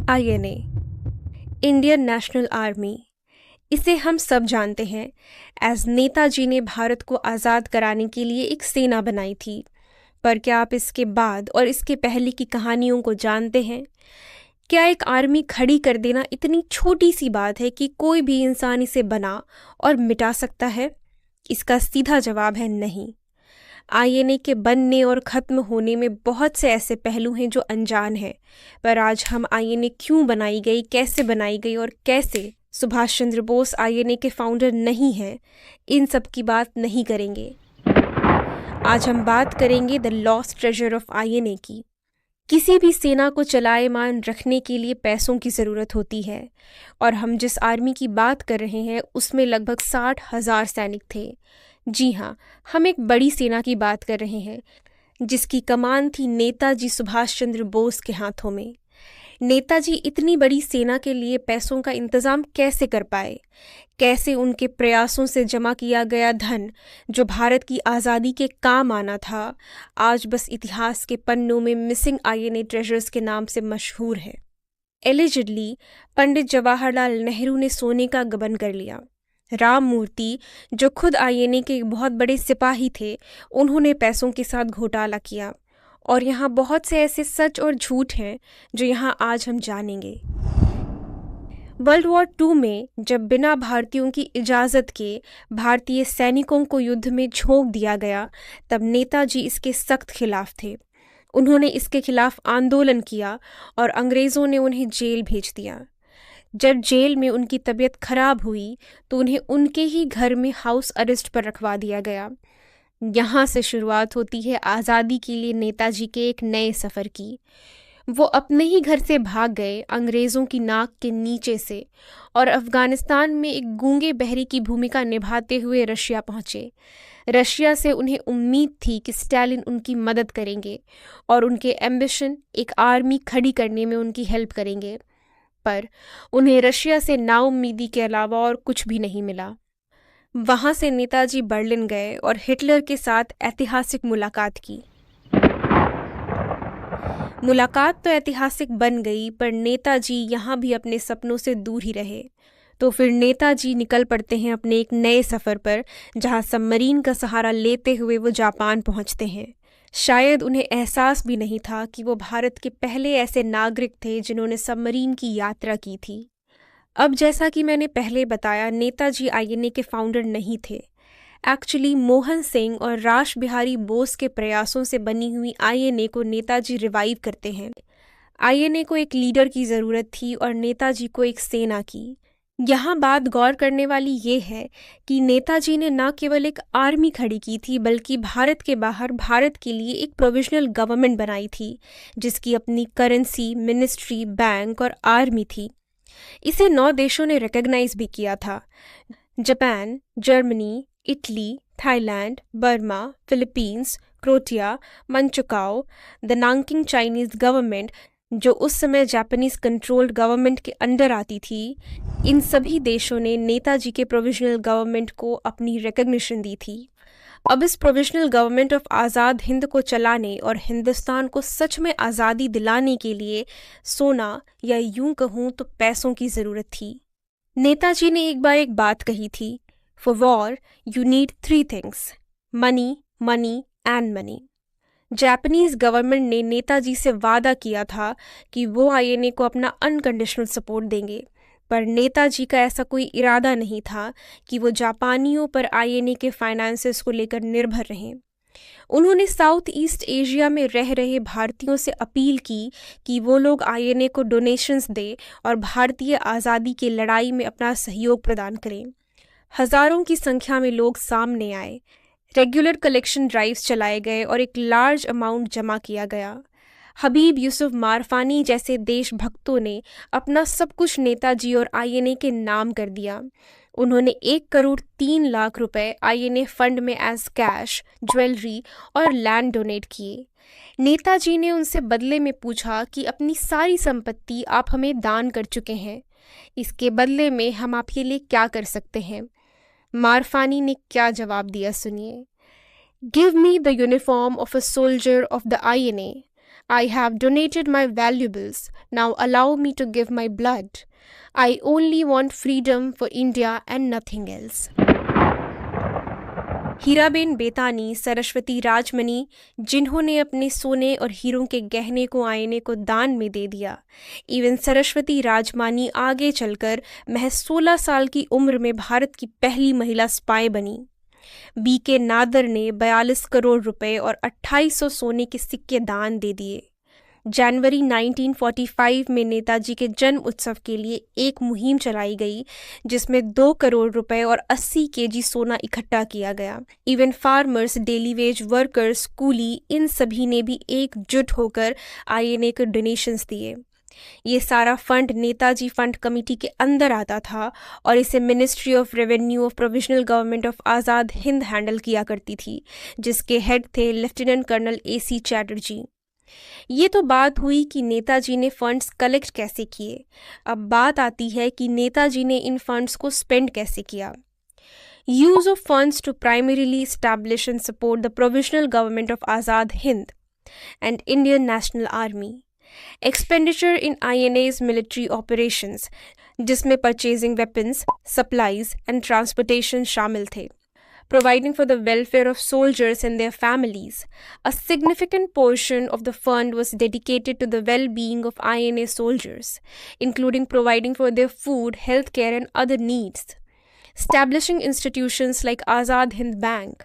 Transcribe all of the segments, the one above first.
INA, Indian National army, इसे हम सब जानते हैं एज नेताजी ने भारत को आज़ाद कराने के लिए एक सेना बनाई थी। पर क्या आप इसके बाद और इसके पहले की कहानियों को जानते हैं? क्या एक आर्मी खड़ी कर देना इतनी छोटी सी बात है कि कोई भी इंसान इसे बना और मिटा सकता है? इसका सीधा जवाब है नहीं। आईएनए के बनने और ख़त्म होने में बहुत से ऐसे पहलू हैं जो अनजान हैं, पर आज हम आईएनए क्यों बनाई गई, कैसे बनाई गई और कैसे सुभाष चंद्र बोस आईएनए के फाउंडर नहीं हैं, इन सब की बात नहीं करेंगे। आज हम बात करेंगे the lost treasure of INA की। किसी भी सेना को चलायमान रखने के लिए पैसों की ज़रूरत होती है, और हम जिस आर्मी की बात कर रहे हैं उसमें लगभग 60,000 सैनिक थे। जी हाँ, हम एक बड़ी सेना की बात कर रहे हैं जिसकी कमान थी नेताजी सुभाष चंद्र बोस के हाथों में। नेताजी इतनी बड़ी सेना के लिए पैसों का इंतज़ाम कैसे कर पाए? कैसे उनके प्रयासों से जमा किया गया धन, जो भारत की आज़ादी के काम आना था, आज बस इतिहास के पन्नों में मिसिंग आईएनए ट्रेजर्स के नाम से मशहूर है। एलिजिडली पंडित जवाहरलाल नेहरू ने सोने का गबन कर लिया। राम मूर्ति, जो खुद आईएनए के एक बहुत बड़े सिपाही थे, उन्होंने पैसों के साथ घोटाला किया। और यहाँ बहुत से ऐसे सच और झूठ हैं जो यहाँ आज हम जानेंगे। वर्ल्ड वॉर 2 में जब बिना भारतीयों की इजाज़त के भारतीय सैनिकों को युद्ध में झोंक दिया गया, तब नेताजी इसके सख्त खिलाफ थे। उन्होंने इसके खिलाफ आंदोलन किया और अंग्रेज़ों ने उन्हें जेल भेज दिया। जब जेल में उनकी तबीयत खराब हुई तो उन्हें उनके ही घर में हाउस अरेस्ट पर रखवा दिया गया। यहाँ से शुरुआत होती है आज़ादी के लिए नेताजी के एक नए सफ़र की। वो अपने ही घर से भाग गए अंग्रेज़ों की नाक के नीचे से, और अफ़गानिस्तान में एक गूंगे बहरे की भूमिका निभाते हुए रशिया पहुँचे। रशिया से उन्हें उम्मीद थी कि स्टालिन उनकी मदद करेंगे और उनके एम्बिशन एक आर्मी खड़ी करने में उनकी हेल्प करेंगे। पर उन्हें रशिया से नाउम्मीदी के अलावा और कुछ भी नहीं मिला। वहाँ से नेताजी बर्लिन गए और हिटलर के साथ ऐतिहासिक मुलाकात की। मुलाकात तो ऐतिहासिक बन गई, पर नेताजी यहाँ भी अपने सपनों से दूर ही रहे। तो फिर नेताजी निकल पड़ते हैं अपने एक नए सफ़र पर, जहाँ सबमरीन का सहारा लेते हुए वो जापान पहुँचते हैं। शायद उन्हें एहसास भी नहीं था कि वो भारत के पहले ऐसे नागरिक थे जिन्होंने सबमरीन की यात्रा की थी। अब जैसा कि मैंने पहले बताया, नेताजी आईएनए के फाउंडर नहीं थे। एक्चुअली मोहन सिंह और रास बिहारी बोस के प्रयासों से बनी हुई आईएनए को नेताजी रिवाइव करते हैं। आईएनए को एक लीडर की ज़रूरत थी और नेताजी को एक सेना की। यहाँ बात गौर करने वाली ये है कि नेताजी ने न केवल एक आर्मी खड़ी की थी, बल्कि भारत के बाहर भारत के लिए एक प्रोविजनल गवर्नमेंट बनाई थी, जिसकी अपनी करेंसी, मिनिस्ट्री, बैंक और आर्मी थी। इसे 9 देशों ने रिकॉग्नाइज भी किया था: Japan, Germany, Italy, Thailand, Burma, Philippines, Croatia, Manchukuo, the Nanking Chinese government, जो उस समय जापानीज़ कंट्रोल्ड गवर्नमेंट के अंडर आती थी। इन सभी देशों ने नेताजी के प्रोविजनल गवर्नमेंट को अपनी रिकग्निशन दी थी। अब इस provisional Government of Azad Hind को चलाने और हिंदुस्तान को सच में आज़ादी दिलाने के लिए सोना, या यूं कहूँ तो पैसों की ज़रूरत थी। नेताजी ने एक बार एक बात कही थी: for war you need 3 things, money, money and money. Japanese government ने नेताजी से वादा किया था कि वो आईएनए को अपना अनकंडीशनल सपोर्ट देंगे, पर नेताजी का ऐसा कोई इरादा नहीं था कि वो जापानियों पर आईएनए के फाइनेंसेस को लेकर निर्भर रहें। उन्होंने साउथ ईस्ट एशिया में रह रहे भारतीयों से अपील की कि वो लोग आईएनए को डोनेशंस दें और भारतीय आज़ादी की लड़ाई में अपना सहयोग प्रदान करें। हज़ारों की संख्या में लोग सामने आए, रेगुलर कलेक्शन ड्राइव्स चलाए गए और एक लार्ज अमाउंट जमा किया गया। हबीब यूसुफ मारफानी जैसे देशभक्तों ने अपना सब कुछ नेताजी और आईएनए के नाम कर दिया। उन्होंने 1,03,00,000 रुपए आईएनए फंड में एज कैश, ज्वेलरी और लैंड डोनेट किए। नेताजी ने उनसे बदले में पूछा कि अपनी सारी संपत्ति आप हमें दान कर चुके हैं, इसके बदले में हम आपके लिए क्या कर सकते हैं? मारफानी ने क्या जवाब दिया सुनिए: give me the uniform of a soldier of the INA. I have donated my valuables. Now allow me to give my blood. I only want freedom for India and nothing else. Hiraben Betani, Saraswati Rajmani, जिन्होंने अपने सोने और हीरों के गहने को आईने को दान में दे दिया। इवन सरस्वती राजमानी आगे चलकर महज 16 साल की उम्र में भारत की पहली महिला स्पाई बनी। बीके नादर ने 42 करोड़ रुपए और 2800 सोने के सिक्के दान दे दिए। जनवरी 1945 में नेताजी के जन्म उत्सव के लिए एक मुहिम चलाई गई जिसमें 2 करोड़ रुपए और 80 केजी सोना इकट्ठा किया गया। Even farmers, daily wage workers, कूली, इन सभी ने भी एकजुट होकर आईएनए को डोनेशंस दिए। ये सारा फंड नेताजी फंड कमेटी के अंदर आता था और इसे ministry of revenue of provisional Government of Azad Hind handle किया करती थी, जिसके हेड थे लेफ्टिनेंट कर्नल AC चैटर्जी। ये तो बात हुई कि नेताजी ने फंड्स कलेक्ट कैसे किए। अब बात आती है कि नेताजी ने इन फंड्स को स्पेंड कैसे किया। Use of funds to primarily establish and support the Provisional Government of Azad Hind and Indian National Army. Expenditure in INA's military operations, जिसमें purchasing weapons, supplies and transportation शामिल थे। Providing for the welfare of soldiers and their families. A significant portion of the fund was dedicated to the well-being of INA soldiers, including providing for their food, healthcare, and other needs. Establishing institutions like Azad Hind Bank.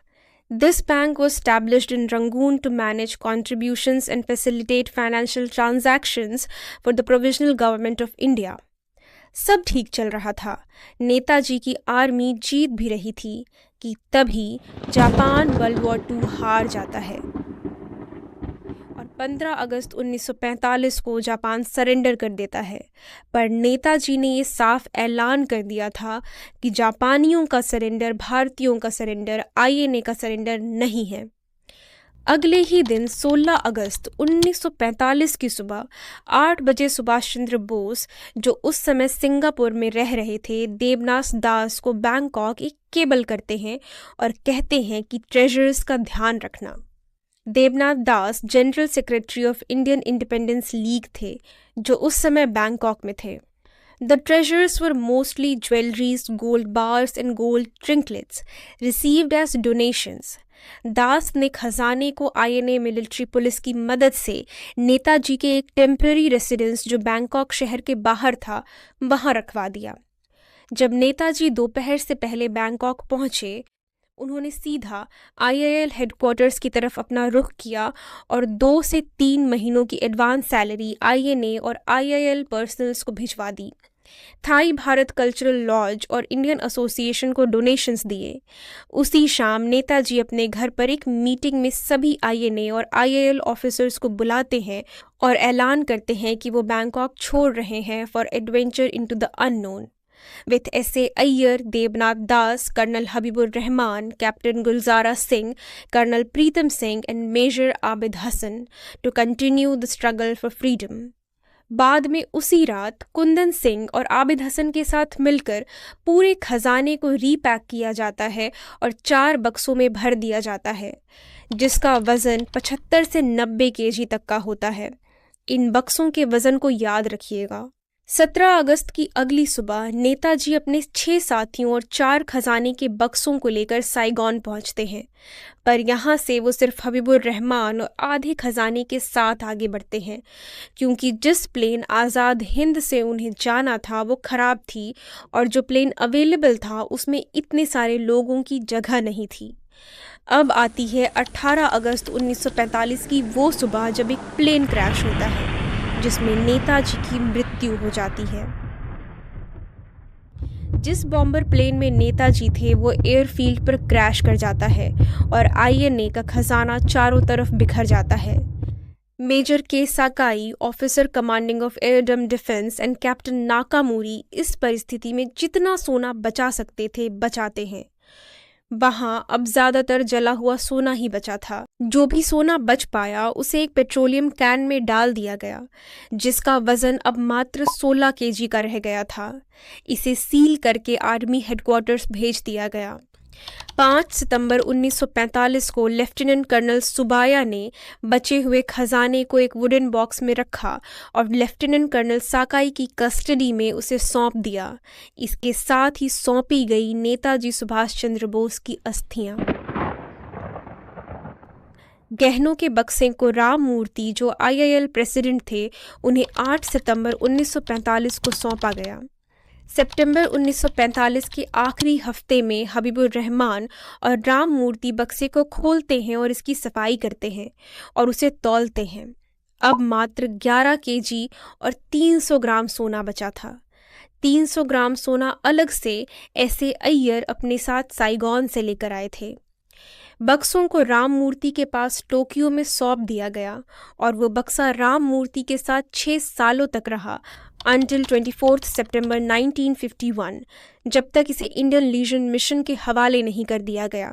This bank was established in Rangoon to manage contributions and facilitate financial transactions for the provisional government of India. सब ठीक चल रहा था। नेताजी की army जीत भी रही थी कि तभी जापान वर्ल्ड वॉर 2 हार जाता है और 15 अगस्त 1945 को जापान सरेंडर कर देता है। पर नेताजी ने ये साफ ऐलान कर दिया था कि जापानियों का सरेंडर भारतीयों का सरेंडर, INA का सरेंडर नहीं है। अगले ही दिन 16 अगस्त 1945 की सुबह 8 बजे सुभाष चंद्र बोस, जो उस समय सिंगापुर में रह रहे थे, देवनाथ दास को बैंकॉक एक केबल करते हैं और कहते हैं कि ट्रेजर्स का ध्यान रखना। Devnath Das general secretary of Indian Independence League थे, जो उस समय बैंकॉक में थे। The treasures were mostly jewelries, gold bars and gold trinkets received as donations. दास ने खजाने को INA मिलिट्री पुलिस की मदद से नेताजी के एक टेम्पररी रेसिडेंस जो बैंकॉक शहर के बाहर था, वहां रखवा दिया। जब नेताजी दोपहर से पहले बैंकॉक पहुंचे, उन्होंने सीधा IIL हेडक्वार्टर्स की तरफ अपना रुख किया और 2 से 3 महीनों की एडवांस सैलरी INA और IIL पर्सनल्स को भिजवा दी। थाई भारत कल्चरल लॉज और इंडियन एसोसिएशन को डोनेशंस दिए। उसी शाम नेताजी अपने घर पर एक मीटिंग में सभी INA और IIL ऑफिसर्स को बुलाते हैं और ऐलान करते हैं कि वो बैंकॉक छोड़ रहे हैं for adventure into the unknown. With S.A. Iyer, Devnath Das, colonel Habibur Rahman, captain Gulzara Singh, colonel Pritam Singh and major Abid Hasan to continue the struggle for freedom. बाद में उसी रात कुंदन सिंह और आबिद हसन के साथ मिलकर पूरे खजाने को रीपैक किया जाता है और 4 बक्सों में भर दिया जाता है, जिसका वज़न 75 से 90 केजी तक का होता है। इन बक्सों के वज़न को याद रखिएगा। 17 अगस्त की अगली सुबह नेताजी अपने 6 साथियों और 4 खजाने के बक्सों को लेकर साइगॉन पहुंचते हैं, पर यहाँ से वो सिर्फ हबीबुर रहमान और आधे खजाने के साथ आगे बढ़ते हैं, क्योंकि जिस प्लेन आज़ाद हिंद से उन्हें जाना था वो ख़राब थी और जो प्लेन अवेलेबल था उसमें इतने सारे लोगों की जगह नहीं थी। अब आती है 18 अगस्त 1945 की वो सुबह जब एक प्लेन क्रैश होता है जिसमें नेताजी की मृत्यु हो जाती है। जिस बॉम्बर प्लेन में नेताजी थे वो एयरफील्ड पर क्रैश कर जाता है और INA का खजाना चारों तरफ बिखर जाता है। Major K Sakai, officer commanding of airdrome defence and captain Nakamori इस परिस्थिति में जितना सोना बचा सकते थे बचाते हैं। वहां अब ज्यादातर जला हुआ सोना ही बचा था। जो भी सोना बच पाया उसे एक पेट्रोलियम कैन में डाल दिया गया, जिसका वजन अब मात्र 16 केजी का रह गया था। इसे सील करके आर्मी हेडक्वार्टर्स भेज दिया गया। 5 सितंबर 1945 को लेफ्टिनेंट कर्नल सुबाया ने बचे हुए खजाने को एक वुडन बॉक्स में रखा और लेफ्टिनेंट कर्नल साकाई की कस्टडी में उसे सौंप दिया। इसके साथ ही सौंपी गई नेताजी सुभाष चंद्र बोस की अस्थियां। गहनों के बक्से को राम मूर्ति, जो IIL प्रेसिडेंट थे, उन्हें 8 सितंबर 1945 को सौंपा गया। सितंबर 1945 के आखिरी हफ्ते में हबीबुर रहमान और राम मूर्ति बक्से को खोलते हैं और इसकी सफाई करते हैं और उसे तौलते हैं। अब मात्र 11 kg और 300 ग्राम सोना बचा था। 300 ग्राम सोना अलग से ऐसे अय्यर अपने साथ साइगॉन से लेकर आए थे। बक्सों को राम मूर्ति के पास टोक्यो में सौंप दिया गया और वो बक्सा राम मूर्ति के साथ 6 सालों तक रहा, until 24 सितंबर 1951, जब तक इसे इंडियन लीजन मिशन के हवाले नहीं कर दिया गया,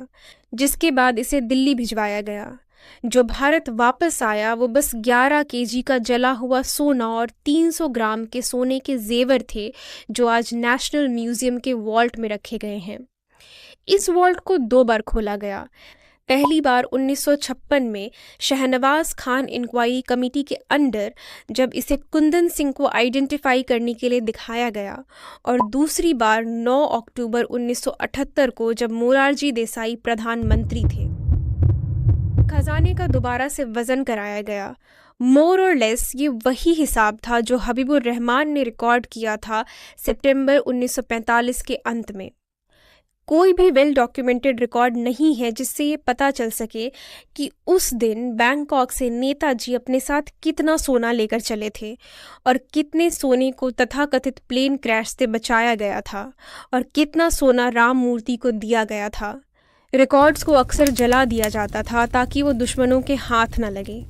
जिसके बाद इसे दिल्ली भिजवाया गया। जो भारत वापस आया वो बस 11 kg का जला हुआ सोना और 300 ग्राम के सोने के जेवर थे, जो आज नेशनल म्यूजियम के वॉल्ट में रखे गए हैं। इस वॉल्ट को 2 बार खोला गया। पहली बार 1956 में शहनवाज खान इंक्वायरी कमेटी के अंडर, जब इसे कुंदन सिंह को आइडेंटिफाई करने के लिए दिखाया गया, और दूसरी बार 9 अक्टूबर 1978 को, जब मोरारजी देसाई प्रधानमंत्री थे। खजाने का दोबारा से वजन कराया गया। मोर और लेस ये वही हिसाब था जो हबीबुर रहमान ने रिकॉर्ड किया था सितंबर 1945 के अंत में। कोई भी वेल डॉक्यूमेंटेड रिकॉर्ड नहीं है जिससे ये पता चल सके कि उस दिन बैंकॉक से नेताजी अपने साथ कितना सोना लेकर चले थे और कितने सोने को तथाकथित प्लेन क्रैश से बचाया गया था और कितना सोना राम मूर्ति को दिया गया था। रिकॉर्ड्स को अक्सर जला दिया जाता था ताकि वो दुश्मनों के हाथ न लगे,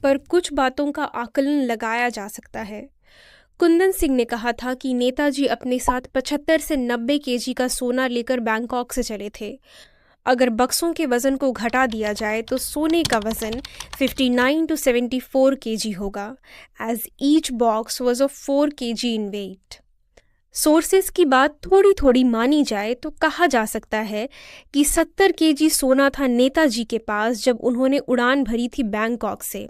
पर कुछ बातों का आकलन लगाया जा सकता है। कुंदन सिंह ने कहा था कि नेताजी अपने साथ 75 से 90 kg का सोना लेकर बैंकॉक से चले थे। अगर बक्सों के वज़न को घटा दिया जाए तो सोने का वज़न 59 to 74 kg होगा, as each box was of 4 kg in weight. Sources की बात थोड़ी थोड़ी मानी जाए तो कहा जा सकता है कि 70 kg सोना था नेताजी के पास जब उन्होंने उड़ान भरी थी बैंकॉक से।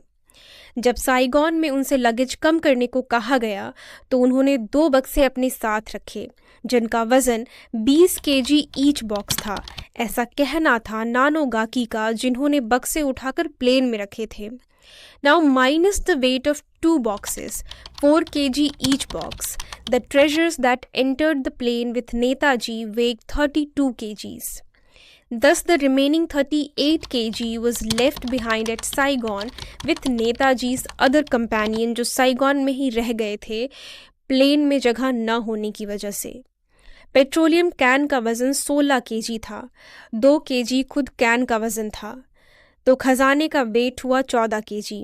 जब साइगॉन में उनसे लगेज कम करने को कहा गया तो उन्होंने 2 बक्से अपने साथ रखे जिनका वजन 20 kg ईच बॉक्स था। ऐसा कहना था नानोगाकी का, जिन्होंने बक्से उठाकर प्लेन में रखे थे। Now minus the weight of 2 boxes, 4 kg each box. The treasures that entered the plane with Netaji weighed 32 kgs. Thus, the remaining 38 kg was left behind at Saigon with Netaji's other companion, जो Saigon में ही रह गए थे plane में जगह न होने की वजह से। पेट्रोलियम कैन का वज़न 16 kg था, 2 kg खुद कैन का वज़न था, तो खजाने का वेट हुआ 14 kg।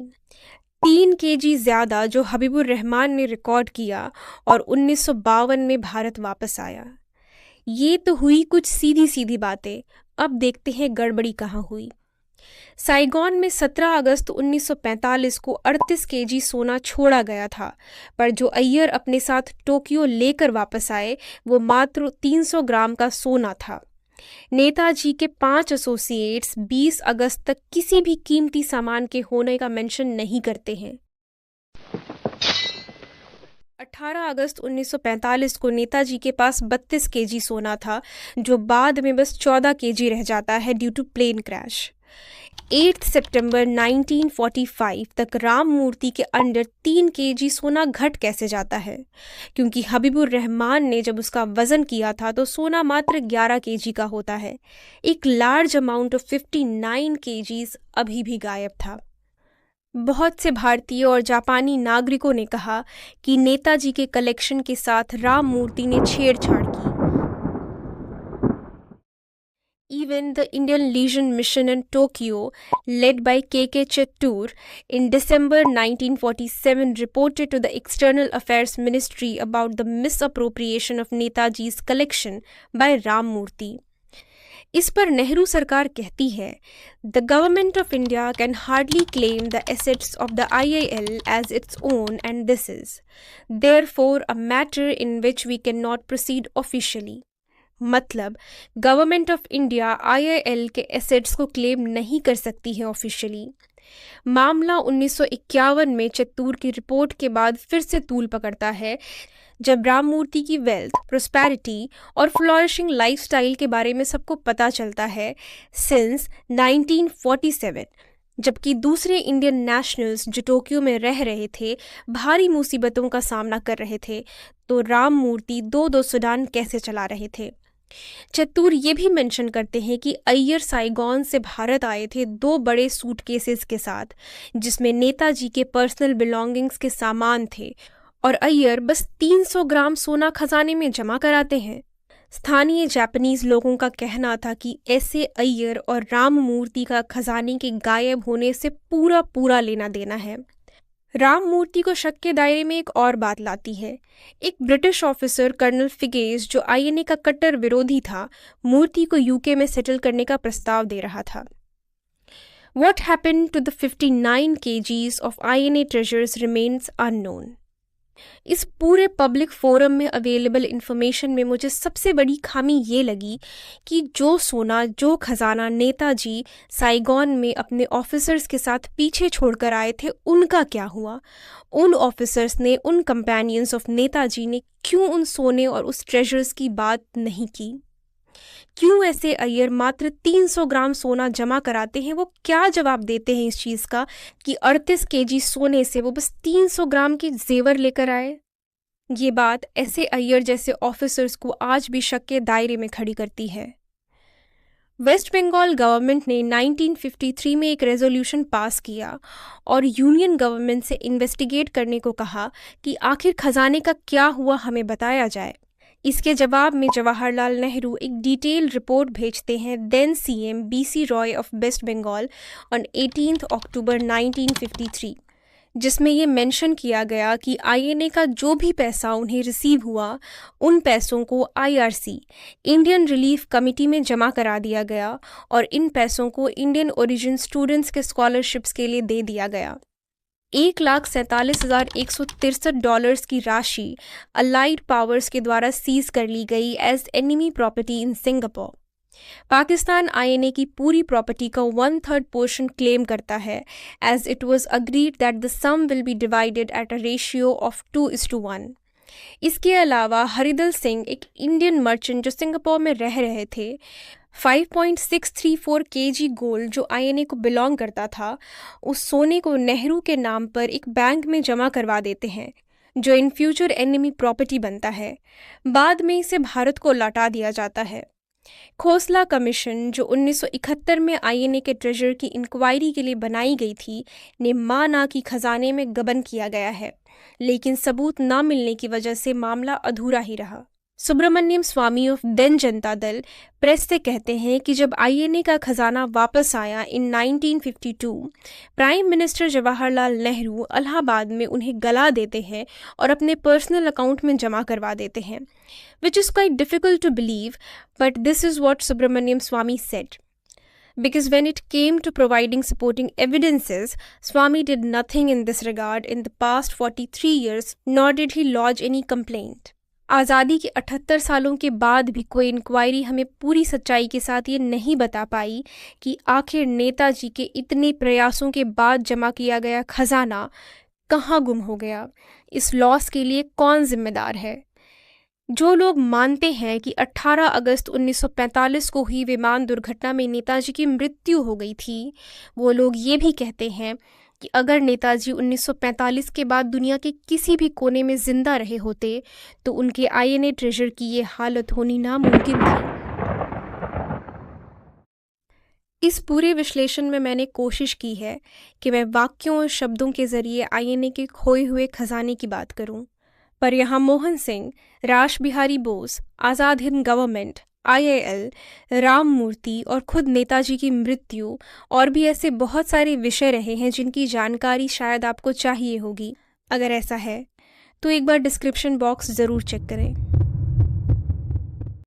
3 kg ज़्यादा जो हबीबुर रहमान ने रिकॉर्ड किया और 1952 में भारत वापस आया। ये तो हुई कुछ सीधी सीधी बातें। अब देखते हैं गड़बड़ी कहाँ हुई। साइगॉन में 17 अगस्त 1945 को 38 kg सोना छोड़ा गया था, पर जो अय्यर अपने साथ टोक्यो लेकर वापस आए वो मात्र 300 ग्राम का सोना था। नेताजी के 5 एसोसिएट्स 20 अगस्त तक किसी भी कीमती सामान के होने का मेंशन नहीं करते हैं। 18 अगस्त 1945 को नेताजी के पास 32 kg सोना था, जो बाद में बस 14 kg रह जाता है ड्यू टू प्लेन क्रैश। 8 सितंबर 1945 तक राम मूर्ति के अंडर 3 kg सोना घट कैसे जाता है, क्योंकि हबीबुर रहमान ने जब उसका वज़न किया था तो सोना मात्र 11 kg का होता है। एक लार्ज अमाउंट ऑफ 59 kgs अभी भी गायब था। बहुत से भारतीय और जापानी नागरिकों ने कहा कि नेताजी के कलेक्शन के साथ राम मूर्ति ने छेड़छाड़ की। Even the Indian Legion Mission in Tokyo, led by K.K. Chettur, in December 1947 reported to the External Affairs Ministry about the misappropriation of Netaji's collection by Ram Murthy. इस पर नेहरू सरकार कहती है, The government of India can hardly claim the assets of the IIL as its own, and this is, therefore, a matter in which we cannot proceed officially. मतलब government of India IIL के assets को claim नहीं कर सकती है officially. मामला 1951 में चित्तूर की रिपोर्ट के बाद फिर से तूल पकड़ता है, जब राममूर्ति की वेल्थ, प्रोस्पेरिटी और फ्लॉरिशिंग लाइफस्टाइल के बारे में सबको पता चलता है सिंस 1947, जबकि दूसरे इंडियन नेशनल्स जो टोक्यो में रह रहे थे भारी मुसीबतों का सामना कर रहे थे, तो राममूर्ति दो सुडान कैसे चला रहे थे। चित्तूर ये भी मेंशन करते हैं कि अय्यर साइगोन से भारत आए थे 2 बड़े सूटकेसेस के साथ, जिसमें नेताजी के पर्सनल बिलोंगिंग्स के सामान थे, और अय्यर बस 300 ग्राम सोना खजाने में जमा कराते हैं। स्थानीय जापानीज लोगों का कहना था कि ऐसे अय्यर और राममूर्ति का खजाने के गायब होने से पूरा लेना देना है। राममूर्ति को शक के दायरे में एक और बात लाती है। एक ब्रिटिश ऑफिसर कर्नल फिगेस, जो INA का कट्टर विरोधी था, मूर्ति को UK में सेटल करने का प्रस्ताव दे रहा था। What happened to the 59 kgs of INA treasures remains unknown. इस पूरे पब्लिक फोरम में अवेलेबल इंफॉर्मेशन में मुझे सबसे बड़ी खामी ये लगी कि जो सोना, जो खजाना नेताजी साइगोन में अपने ऑफिसर्स के साथ पीछे छोड़कर आए थे, उनका क्या हुआ। उन ऑफिसर्स ने, उन कंपेनियंस ऑफ नेताजी ने क्यों उन सोने और उस ट्रेजर्स की बात नहीं की। क्यों ऐसे अय्यर मात्र 300 ग्राम सोना जमा कराते हैं। वो क्या जवाब देते हैं इस चीज़ का कि 38 kg सोने से वो बस 300 ग्राम के जेवर लेकर आए। ये बात ऐसे अय्यर जैसे ऑफिसर्स को आज भी शक के दायरे में खड़ी करती है। वेस्ट बंगाल गवर्नमेंट ने 1953 में एक रेजोल्यूशन पास किया और यूनियन गवर्नमेंट से इन्वेस्टिगेट करने को कहा कि आखिर खजाने का क्या हुआ, हमें बताया जाए। इसके जवाब में जवाहरलाल नेहरू एक डिटेल्ड रिपोर्ट भेजते हैं then CM BC Roy of West Bengal on 18 October 1953, जिसमें ये मेंशन किया गया कि INA का जो भी पैसा उन्हें रिसीव हुआ, उन पैसों को IRC इंडियन रिलीफ कमेटी में जमा करा दिया गया और इन पैसों को इंडियन ओरिजिन स्टूडेंट्स के स्कॉलरशिप्स के लिए दे दिया गया। $1,47,163 की राशि अलाइड पावर्स के द्वारा सीज कर ली गई as enemy property in Singapore. Pakistan INA की पूरी प्रॉपर्टी का 1/3 पोर्शन क्लेम करता है, as it was agreed that the sum will be divided at a ratio of 2:1। इसके अलावा हरिदल सिंह, एक इंडियन मर्चेंट जो सिंगापुर में रह रहे थे, 5.634 kg गोल्ड जो INA को बिलोंग करता था, उस सोने को नेहरू के नाम पर एक बैंक में जमा करवा देते हैं, जो इन फ्यूचर एनिमी प्रॉपर्टी बनता है। बाद में इसे भारत को लौटा दिया जाता है। खोसला कमीशन, जो 1971 में INA के ट्रेजर की इंक्वायरी के लिए बनाई गई थी, ने माना कि खजाने में गबन किया गया है, लेकिन सबूत ना मिलने की वजह से मामला अधूरा ही रहा। सुब्रमण्यम स्वामी of then Janata Dal press से कहते हैं कि जब INA का खजाना वापस आया इन 1952, प्राइम मिनिस्टर जवाहरलाल नेहरू इलाहाबाद में उन्हें गला देते हैं और अपने पर्सनल अकाउंट में जमा करवा देते हैं, which is quite difficult to believe, but this is what Subramaniam Swamy said. Because when it came to providing supporting evidences, Swamy did nothing in this regard in the past 43 years, nor did he lodge any complaint. आज़ादी के 78 सालों के बाद भी कोई inquiry हमें पूरी सच्चाई के साथ ये नहीं बता पाई कि आखिर नेताजी के इतने प्रयासों के बाद जमा किया गया खजाना कहाँ गुम हो गया। इस लॉस के लिए कौन जिम्मेदार है। जो लोग मानते हैं कि 18 अगस्त 1945 को हुई विमान दुर्घटना में नेताजी की मृत्यु हो गई थी, वो लोग ये भी कहते हैं कि अगर नेताजी 1945 के बाद दुनिया के किसी भी कोने में जिंदा रहे होते तो उनके INA ट्रेजर की ये हालत होनी नामुमकिन थी। इस पूरे विश्लेषण में मैंने कोशिश की है कि मैं वाक्यों और शब्दों के जरिए INA के खोए हुए खजाने की बात करूं, पर यहाँ मोहन सिंह, रास बिहारी बोस, आज़ाद हिंद गवर्नमेंट, IIL, राममूर्ति और खुद नेताजी की मृत्यु और भी ऐसे बहुत सारे विषय रहे हैं जिनकी जानकारी शायद आपको चाहिए होगी। अगर ऐसा है तो एक बार डिस्क्रिप्शन बॉक्स ज़रूर चेक करें।